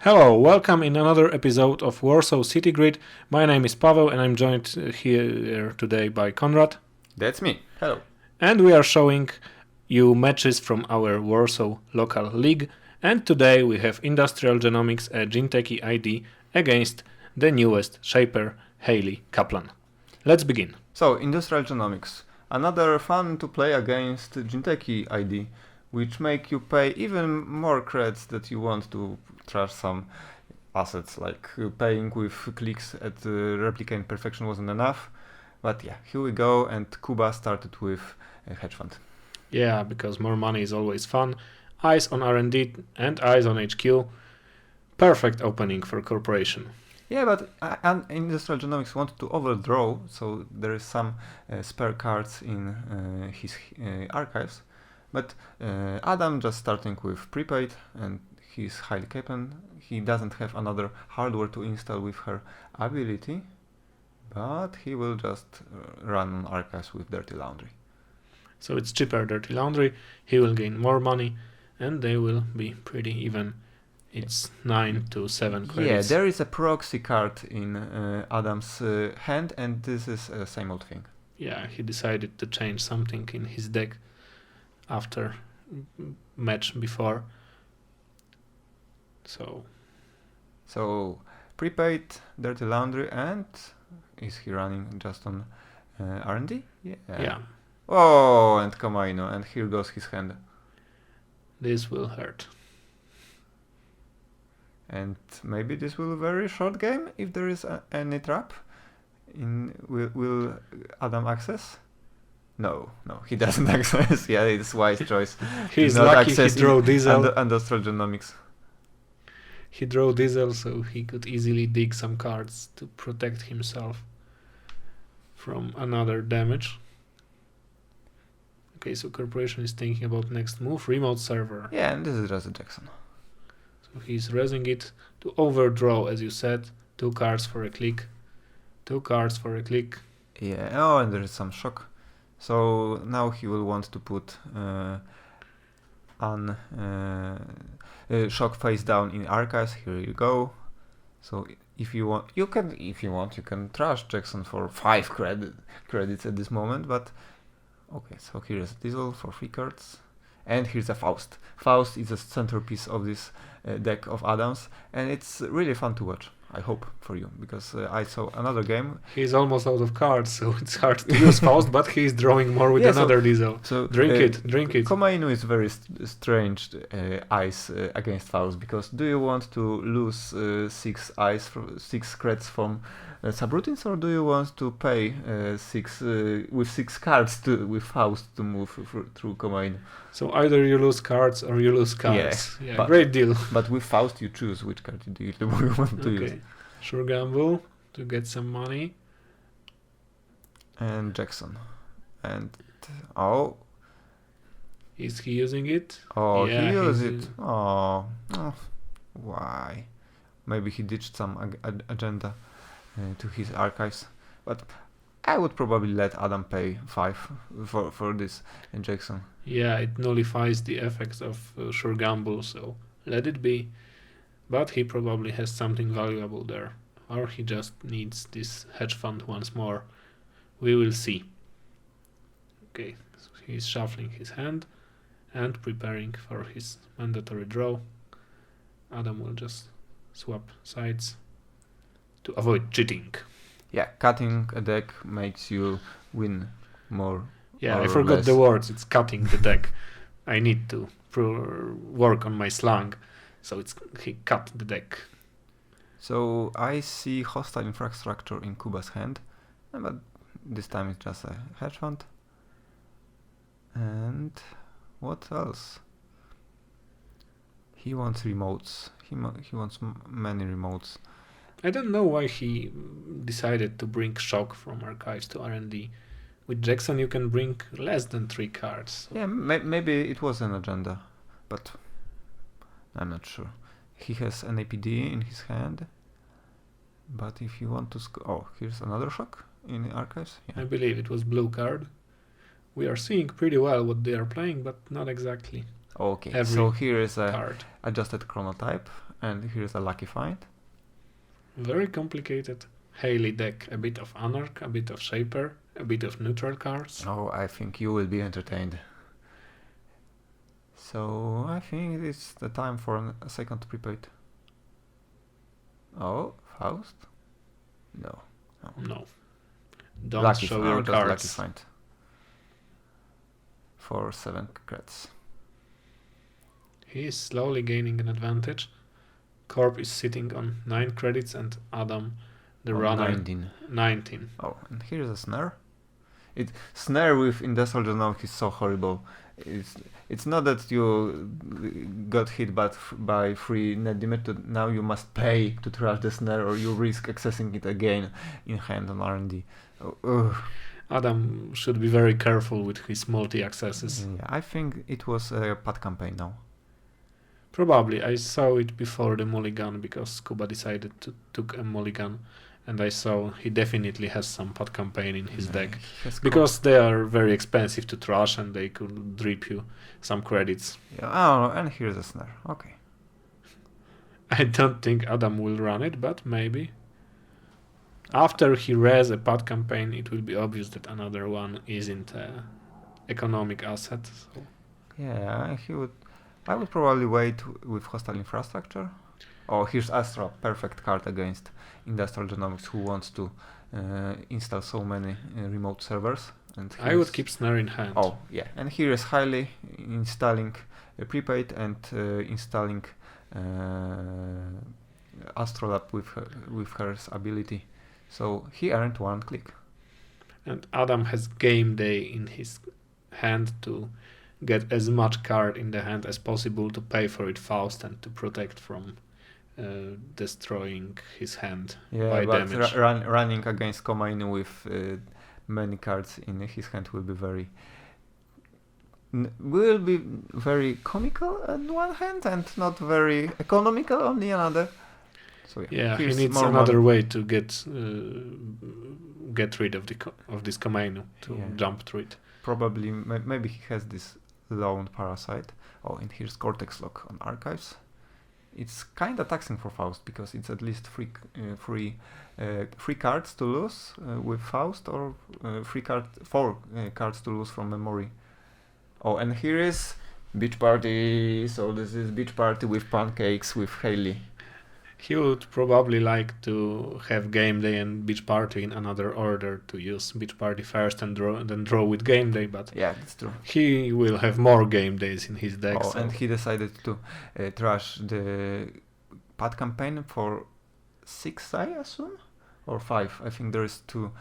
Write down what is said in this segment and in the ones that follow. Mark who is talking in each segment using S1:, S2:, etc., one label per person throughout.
S1: Hello, welcome in another episode of Warsaw City Grid. My name is Pavel and I'm joined here today by Konrad.
S2: That's me. Hello.
S1: And we are showing you matches from our Warsaw local league. And today we have Industrial Genomics, a GeneTechie ID, against the newest shaper, Hayley Kaplan. Let's begin.
S2: So, Industrial Genomics. Another fun to play against GeneTechie ID, which make you pay even more creds that you want to trash some assets, like paying with clicks at replicant perfection wasn't enough. But yeah, here we go, and Kuba started with a hedge fund.
S1: Yeah, because more money is always fun. Eyes on R&D and eyes on HQ. Perfect opening for corporation.
S2: Yeah, but Industrial Genomics wanted to overdraw, so there is some spare cards in his archives. But Adam just starting with prepaid, and he's Hayley Kaplan. He doesn't have another hardware to install with her ability, but he will just run archives with Dirty Laundry.
S1: So it's cheaper Dirty Laundry, he will gain more money, and they will be pretty even. It's 9 to 7 credits.
S2: Yeah, there is a proxy card in Adam's hand, and this is the same old thing.
S1: Yeah, he decided to change something in his deck after match before. So
S2: prepaid, Dirty Laundry, and is he running just on R&D?
S1: Yeah.
S2: Oh, and Komaino, and here goes his hand.
S1: This will hurt.
S2: And maybe this will be a very short game if there is any trap. Will Adam access? No, he doesn't access. Yeah, it's wise choice.
S1: He's lucky he drew Diesel.
S2: Industrial Genomics.
S1: He drew Diesel, so he could easily dig some cards to protect himself from another damage. Okay, so corporation is thinking about next move, remote server.
S2: Yeah, and this is just a Jackson.
S1: So he's raising it to overdraw, as you said. 2 cards for a click. 2 cards for a click.
S2: Yeah, oh, and there is some shock. So now he will want to put shock face down in archives. Here you go. So if you want, you can trash Jackson for 5 credits at this moment. But okay, so here is Diesel for 3 cards. And here's a Faust. Faust is a centerpiece of this deck of Adams, and it's really fun to watch. I hope for you, because I saw another game.
S1: He's almost out of cards, so it's hard to use Faust, but he's drawing more with another Diesel.
S2: So
S1: drink it.
S2: Komainu is very strange eyes against Faust, because do you want to lose 6 eyes, 6 creds from subroutines, or do you want to pay 6 with 6 cards with Faust to move through Komainu?
S1: So either you lose cards or you lose cards. Yeah, great deal.
S2: But with Faust you choose which card do you want to use.
S1: Sure gamble to get some money.
S2: And Jackson. And
S1: is he using it?
S2: Oh, yeah, he used it. Oh, why? Maybe he ditched some agenda to his archives. But I would probably let Adam pay 5 for this Jackson.
S1: Yeah, it nullifies the effects of Sure Gamble, so let it be. But he probably has something valuable there. Or he just needs this hedge fund once more. We will see. Okay, so he's shuffling his hand and preparing for his mandatory draw. Adam will just swap sides to avoid cheating.
S2: Yeah, cutting a deck makes you win more.
S1: Yeah, I forgot the words. It's cutting the deck. I need to work on my slang. So he cut the deck.
S2: So I see hostile infrastructure in Kuba's hand, but this time it's just a hedge fund. And what else? He wants remotes. He wants many remotes.
S1: I don't know why he decided to bring shock from archives to R&D. With Jackson you can bring less than 3 cards.
S2: Yeah, maybe it was an agenda, but I'm not sure. He has an APD in his hand, but if you want to here's another shock in archives.
S1: Yeah. I believe it was blue card. We are seeing pretty well what they are playing, but not exactly.
S2: Okay, so here is a adjusted chronotype, And here's a lucky find.
S1: Very complicated Hayley deck. A bit of Anarch, a bit of Shaper, a bit of neutral cards.
S2: Oh, I think you will be entertained. So I think it's the time for a second prepaid. Oh, Faust? No.
S1: No. Don't
S2: Lucky
S1: show
S2: find.
S1: your
S2: Just lucky
S1: cards.
S2: find. For 7 creds.
S1: He is slowly gaining an advantage. Corp is sitting on 9 credits and Adam, the runner, 19.
S2: Oh, and here's a snare. Snare with Industrial Genomics is so horrible. It's not that you got hit by free net damage. Now you must pay to trash the snare, or you risk accessing it again in hand on R&D.
S1: Adam should be very careful with his multi-accesses.
S2: Yeah, I think it was a pad campaign now.
S1: Probably. I saw it before the mulligan because Kuba decided to took a mulligan, and I saw he definitely has some pot campaign in his deck because they are very expensive to trash and they could drip you some credits.
S2: Yeah, oh, and here's a snare. Okay.
S1: I don't think Adam will run it, but maybe. After he res a pot campaign, it will be obvious that another one isn't an economic asset. So.
S2: Yeah, I would probably wait with hostile infrastructure. Oh, here's Astra, perfect card against Industrial Genomics, who wants to install so many remote servers. And
S1: I would keep snare in hand.
S2: Oh, yeah, and here is Hayley installing prepaid and installing Astrolab with her ability. So he earned 1 click.
S1: And Adam has game day in his hand to get as much card in the hand as possible to pay for it Faust and to protect from destroying his hand by damage.
S2: Running against Komainu with many cards in his hand will be very comical on one hand and not very economical on the other. So
S1: yeah, he needs another way to get rid of this Komainu to jump through it.
S2: Probably, maybe he has this lone parasite. Oh, and here's Cortex Lock on Archives. It's kind of taxing for Faust because it's at least free cards to lose with Faust, or 4 cards to lose from memory. Oh, and here is Beach Party. So this is Beach Party with Pancakes with Hayley.
S1: He would probably like to have Game Day and Beach Party in another order, to use Beach Party first and then draw with Game Day, but
S2: yeah, that's true.
S1: He will have more Game Days in his deck.
S2: Oh, and he decided to trash the pad campaign for 6, I assume? Or 5. I think there is 2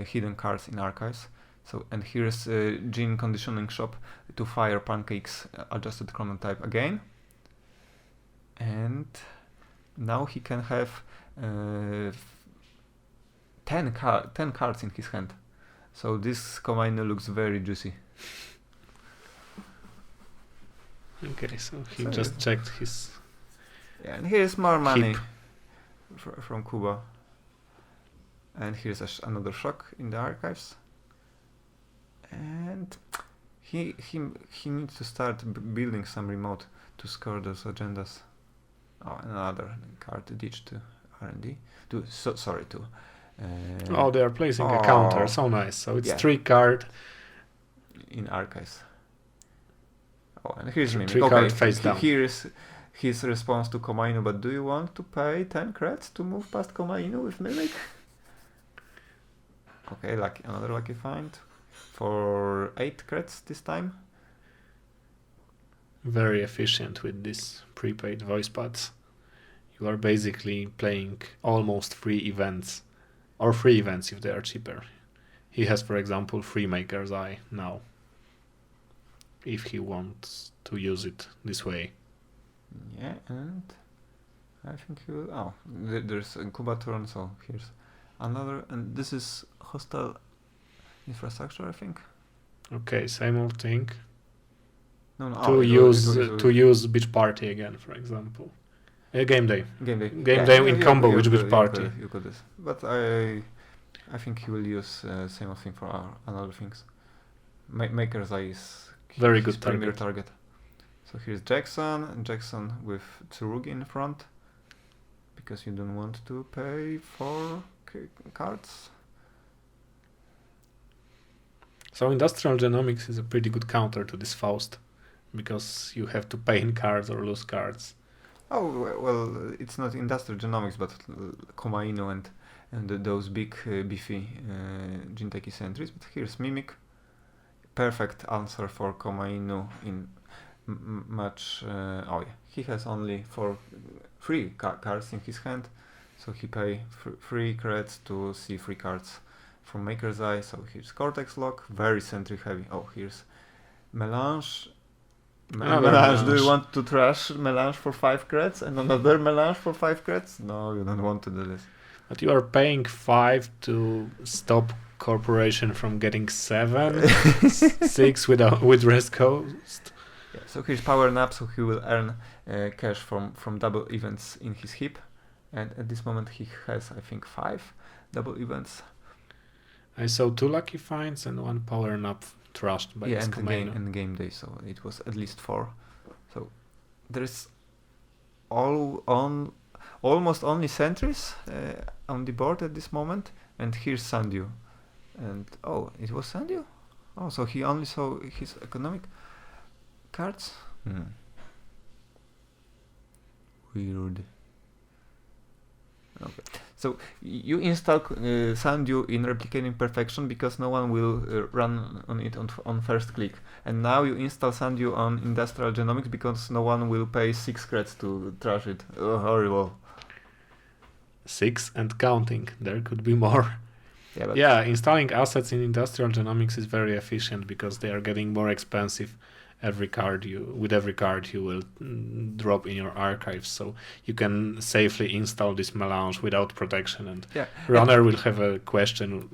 S2: hidden cards in Archives. So, and here's Gene Conditioning Shop to fire Pancakes adjusted chronotype again. And now he can have 10 cards in his hand. So this Komainu looks very juicy.
S1: Okay, so he just checked his...
S2: Yeah, and here's more money from Kuba. And here's another shock in the Archives. And he needs to start building some remote to score those agendas. Oh, another card ditch to R&D.
S1: Oh, they are placing a counter. So nice. So it's 3 card
S2: in Archives. Oh, and here's Mimic.
S1: 3 card face down.
S2: Here is his response to Komainu. But do you want to pay 10 creds to move past Komainu with Mimic? Okay, another lucky find for 8 creds this time.
S1: Very efficient with this prepaid voice pads. You are basically playing almost free events, or free events if they are cheaper. He has, for example, Free Maker's Eye now, if he wants to use it this way.
S2: Yeah, and I think he will. Oh, there's a Kuba turn, so here's another, and this is hostile infrastructure, I think.
S1: Okay, same old thing.
S2: No,
S1: to use Beach Party again, for example. Game Day in combo with Beach Party.
S2: You could this, but I think he will use same thing for other things. Maker's Eye is
S1: very good
S2: target. So here's Jackson with Tsurugi in front. because you don't want to pay for cards.
S1: So Industrial Genomics is a pretty good counter to this Faust, because you have to pay in cards or lose cards.
S2: Oh, well, it's not Industrial Genomics, but Koma Inu and those big, beefy Jinteki sentries. But here's Mimic. Perfect answer for Koma Inu in much... oh yeah, he has only 3 cards in his hand, so he pay 3 credits to see 3 cards from Maker's Eye. So here's Cortex Lock, very sentry heavy. Oh, here's Melange. Melange. Do you want to trash Melange for 5 credits and another Melange for 5 credits? No, you don't want to do this.
S1: But you are paying 5 to stop Corporation from getting 7, 6 with Rest Coast.
S2: Yeah, so here's Power Nap, so he will earn cash from double events in his heap. And at this moment he has, I think, 5 double events.
S1: I saw 2 lucky finds and 1 Power Nap trashed by his command.
S2: And game day, so it was at least 4. So there's almost only sentries on the board at this moment. And here's Sandu. And oh, it was Sandu? Oh, so he only saw his economic cards? Weird. Okay. So you install Sandu in Replicating Perfection because no one will run on it on first click. And now you install Sandu on Industrial Genomics because no one will pay 6 credits to trash it. Oh, horrible.
S1: 6 and counting. There could be more. Yeah, installing assets in Industrial Genomics is very efficient because they are getting more expensive with every card you will drop in your archives, so you can safely install this melange without protection, and runner will have a question: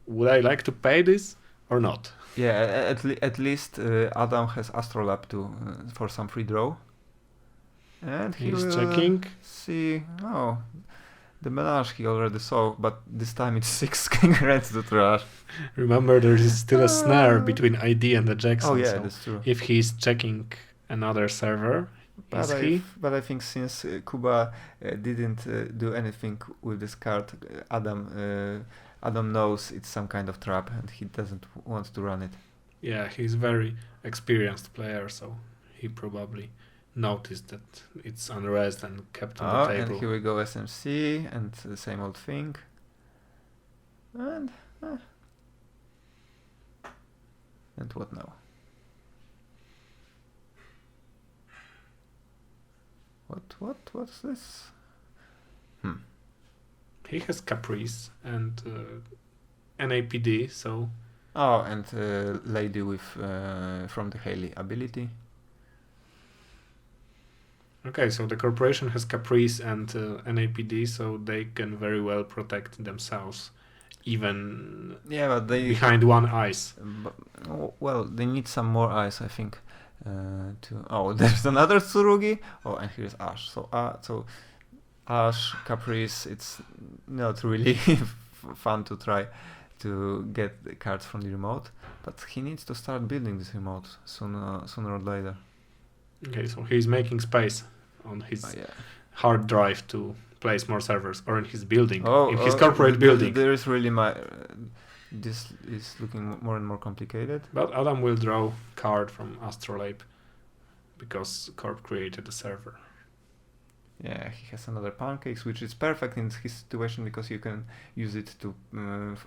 S1: would I like to pay this or not?
S2: Yeah, at least Adam has Astrolab for some free draw, and
S1: he's checking.
S2: See, the melange he already saw, but this time it's 6 king reds to trash.
S1: Remember, there is still a snare between ID and the Jackson.
S2: Oh yeah,
S1: so
S2: that's true.
S1: If he's checking another server,
S2: but I think since Kuba didn't do anything with this card, Adam knows it's some kind of trap and he doesn't want to run it.
S1: Yeah, he's a very experienced player, so he probably noticed that it's unrest and kept on the table.
S2: And here we go, SMC and the same old thing. And what now? What's this?
S1: He has Caprice and NAPD, so...
S2: Oh, and Lady with from the Hayley ability.
S1: Okay, so the corporation has Caprice and NAPD, so they can very well protect themselves, even
S2: but they
S1: behind one ice.
S2: Well, they need some more ice, I think. There's another Tsurugi. Oh, and here's Ash. So Ash, Caprice. It's not really fun to try to get the cards from the remote, but he needs to start building this remote sooner or later.
S1: Okay, so he's making space on his hard drive to place more servers, or in his building, in his corporate building.
S2: There is really this is looking more and more complicated.
S1: But Adam will draw card from Astrolabe because Corp created a server.
S2: Yeah, he has another Pancakes, which is perfect in his situation because you can use it to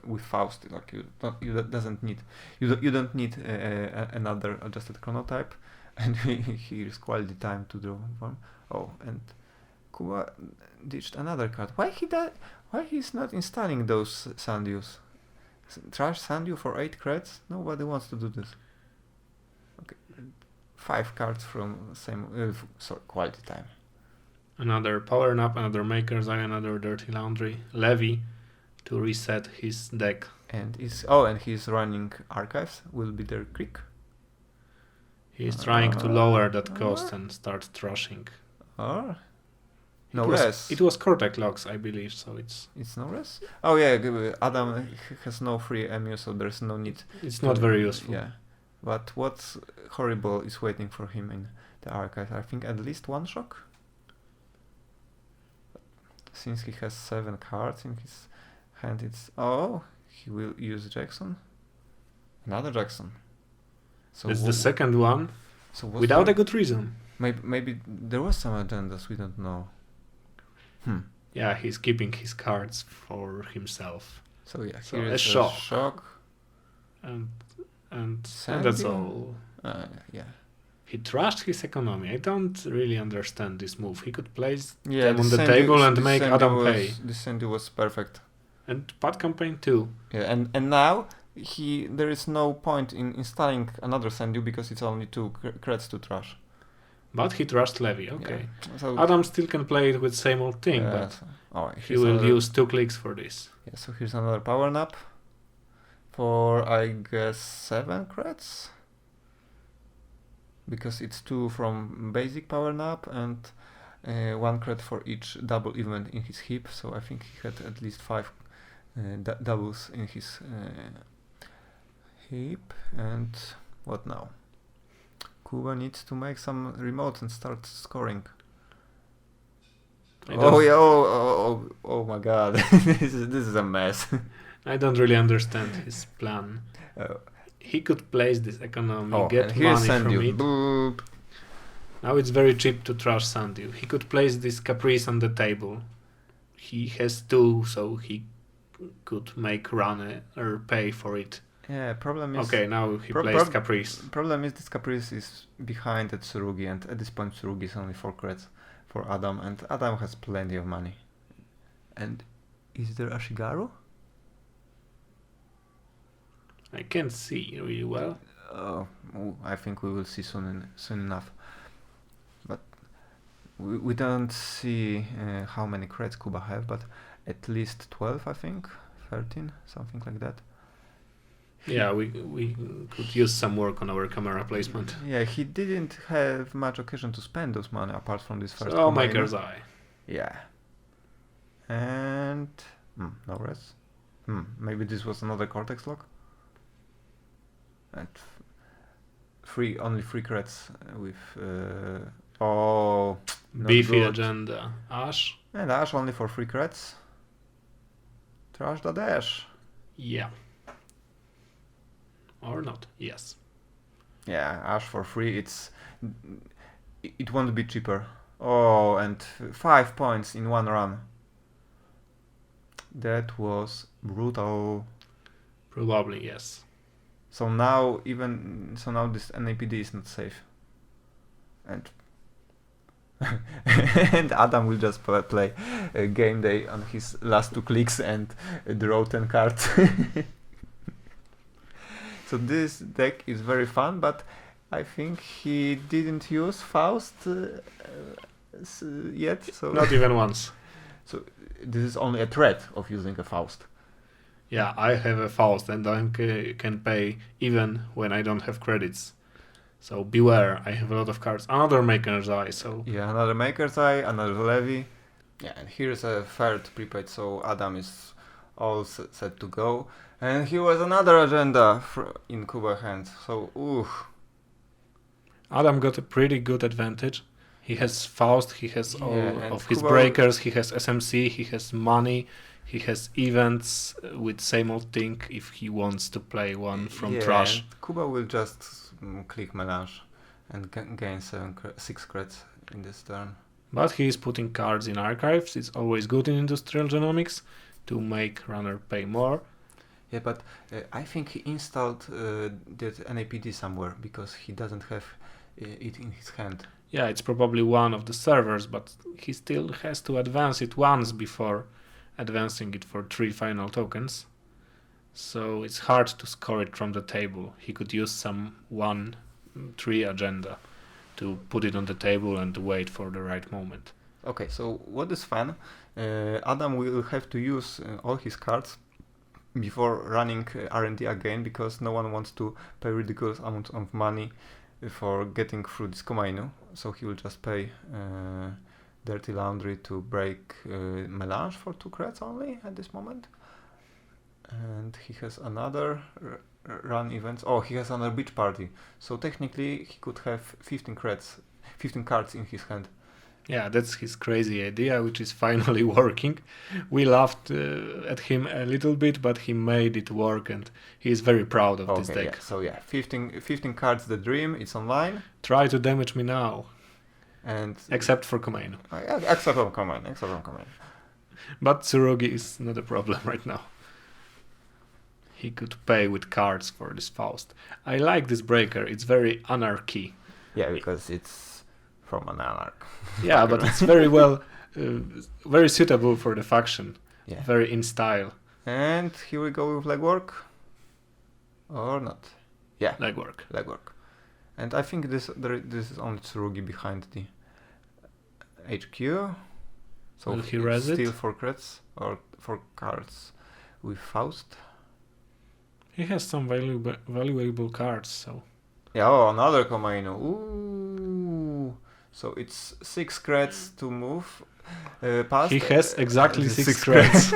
S2: with Faust. Like you don't need another adjusted chronotype. And here's quality time to draw one. Oh, and Kuba ditched another card. Why he's not installing those Sandus? Trash Sandu for 8 credits? Nobody wants to do this. Okay, 5 cards from same quality time.
S1: Another Power Nap, another Maker's Eye, another Dirty Laundry. Levy to reset his deck.
S2: And he's running Archives. Will be their Creek.
S1: He's trying to lower that cost and start trashing. It was Cortex Logs, I believe, so it's
S2: no res? Oh yeah, Adam has no free MU, so there's no need.
S1: It's not very useful.
S2: Yeah, but what's horrible is waiting for him in the archive. I think at least 1 shock. since he has 7 cards in his hand, he will use Jackson. Another Jackson. So
S1: It's the second one without a good reason.
S2: Maybe there was some agendas we don't know.
S1: Yeah, he's keeping his cards for himself.
S2: So yeah,
S1: So
S2: here
S1: a
S2: is
S1: shock. And that's all.
S2: Yeah.
S1: He trashed his economy. I don't really understand this move. He could place
S2: Yeah,
S1: them on the table and make Adam pay.
S2: The Sandy was perfect.
S1: And Pat campaign too.
S2: Yeah, and now there is no point in installing another Sandy because it's only 2 creds to trash.
S1: But he trashed Levy, okay.
S2: Yeah. So
S1: Adam still can play it with same old thing, but he will use 2 clicks for this.
S2: Yeah, so here's another power nap for, I guess, 7 creds. Because it's 2 from basic power nap and 1 cred for each double event in his heap. So I think he had at least 5 doubles in his heap. And what now? Kuba needs to make some remotes and start scoring. Oh my god, this is a mess.
S1: I don't really understand his plan. He could place this economy, get money from it.
S2: Boop.
S1: Now it's very cheap to trash Sandy. He could place this Caprice on the table. He has 2, so he could make run or pay for it.
S2: Yeah, problem is...
S1: Okay, now he plays Caprice.
S2: Problem is this Caprice is behind the Tsurugi, and at this point Tsurugi is only 4 creds for Adam, and Adam has plenty of money. And is there Ashigaru?
S1: I can't see really well.
S2: I think we will see soon enough. But we don't see how many creds Kuba have, but at least 12, I think, 13, something like that.
S1: Yeah, we could use some work on our camera placement.
S2: Yeah, he didn't have much occasion to spend those money apart from this first.
S1: Oh, Maker's Eye.
S2: Yeah. And no res. Maybe this was another Cortex lock. And only 3 creds with
S1: beefy
S2: good.
S1: agenda. Ash.
S2: And Ash only for 3 creds. Trash the dash.
S1: Yeah. Or not? Yes.
S2: Yeah, Ash for 3. It won't be cheaper. Oh, and 5 points in 1 run. That was brutal.
S1: Probably yes.
S2: So now this NAPD is not safe. And and Adam will just play game day on his last 2 clicks and draw 10 cards. So this deck is very fun, but I think he didn't use Faust yet. So
S1: not even once.
S2: So this is only a threat of using a Faust.
S1: Yeah, I have a Faust and I can pay even when I don't have credits. So beware, I have a lot of cards. Another Maker's Eye, so...
S2: Yeah, another Maker's Eye, another Levy. Yeah, and here's a third prepaid, so Adam is all set to go. And here was another agenda in Kuba hands, so
S1: Adam got a pretty good advantage. He has Faust, he has all of his
S2: Kuba
S1: breakers, he has SMC, he has money, he has events with same old thing if he wants to play one from trash.
S2: Kuba will just click Melange and gain 6 creds in this turn.
S1: But he is putting cards in archives. It's always good in Industrial Genomics to make runner pay more.
S2: Yeah, but I think he installed that NAPD somewhere because he doesn't have it in his hand.
S1: Yeah, it's probably one of the servers, but he still has to advance it once before advancing it for 3 final tokens. So it's hard to score it from the table. He could use some 1-3 agenda to put it on the table and wait for the right moment.
S2: Okay, so what is fun? Adam will have to use all his cards before running R&D again because no one wants to pay ridiculous amount of money for getting through this Komainu. So he will just pay Dirty Laundry to break Melange for 2 creds only at this moment. And he has another run events. Oh, he has another beach party. So technically he could have 15 cards in his hand
S1: Yeah, that's his crazy idea, which is finally working. We laughed at him a little bit, but he made it work, and he is very proud of this deck.
S2: Yeah. So yeah, 15 cards the dream, it's online.
S1: Try to damage me now.
S2: And
S1: except for Komeno.
S2: Except for Komeno.
S1: But Tsurugi is not a problem right now. He could pay with cards for this Faust. I like this breaker. It's very anarchy.
S2: Yeah, because it's from an anarch.
S1: Yeah, but it's very well, very suitable for the faction.
S2: Yeah.
S1: Very in style.
S2: And here we go with legwork. Or not. Yeah.
S1: Legwork.
S2: And I think this is only Tsurugi behind the HQ. So
S1: will he res it?
S2: Steal 4 creds or 4 cards with Faust.
S1: He has some valuable cards, so...
S2: Yeah, another Komeno. Ooh. So it's 6 creds to move past.
S1: He has exactly 6 creds.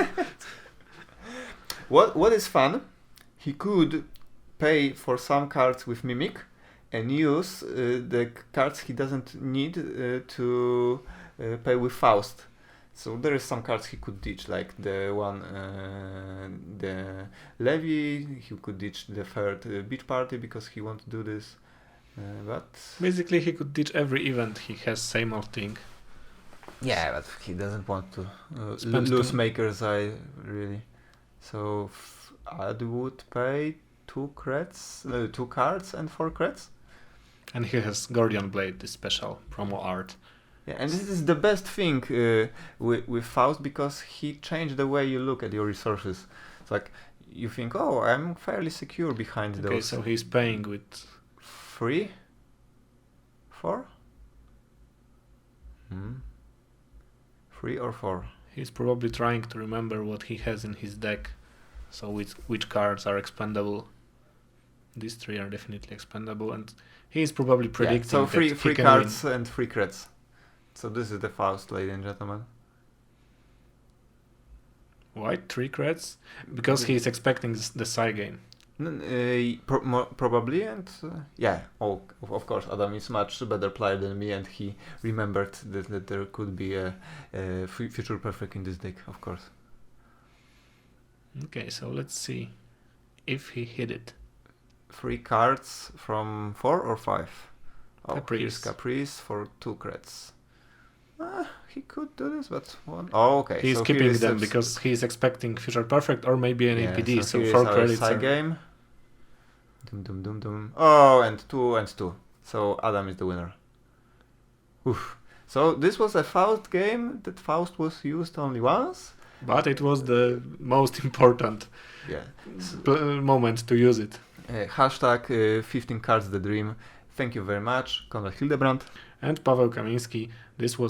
S2: What is fun, he could pay for some cards with Mimic and use the cards he doesn't need to pay with Faust. So there is some cards he could ditch, like the one, the Levy. He could ditch the third beach party because he wants to do this. But
S1: basically, he could ditch every event. He has same old thing.
S2: Yeah, but he doesn't want to lose Maker's Eye, really. So I would pay 2 cards and 4 creds.
S1: And he has Gordian Blade, this special promo art.
S2: Yeah, and this is the best thing with Faust, because he changed the way you look at your resources. It's like you think, oh, I'm fairly secure behind those.
S1: Okay, so he's paying with
S2: 3, 4. 3 or 4.
S1: He's probably trying to remember what he has in his deck, so which cards are expendable. These 3 are definitely expendable, and he's probably predicting.
S2: So
S1: three
S2: cards win. And 3 creds. So this is the Faust, ladies and gentlemen.
S1: Why 3 creds? Because he's expecting the Psy game.
S2: Probably, and of course, Adam is much better player than me, and he remembered that there could be a future perfect in this deck, of course.
S1: Okay, so let's see if he hit it.
S2: 3 cards from 4 or 5?
S1: Caprice.
S2: Here's Caprice for 2 creds. He could do this, but one. Oh, okay.
S1: He's keeping them because he's expecting future perfect or maybe an APD.
S2: So
S1: 4 credits.
S2: Side game. Dum. Oh, and 2. So Adam is the winner. Oof. So this was a Faust game that Faust was used only once.
S1: But it was the most important moment to use it.
S2: Hashtag 15 cards the dream. Thank you very much, Konrad Hildebrand.
S1: And Paweł Kamiński. This was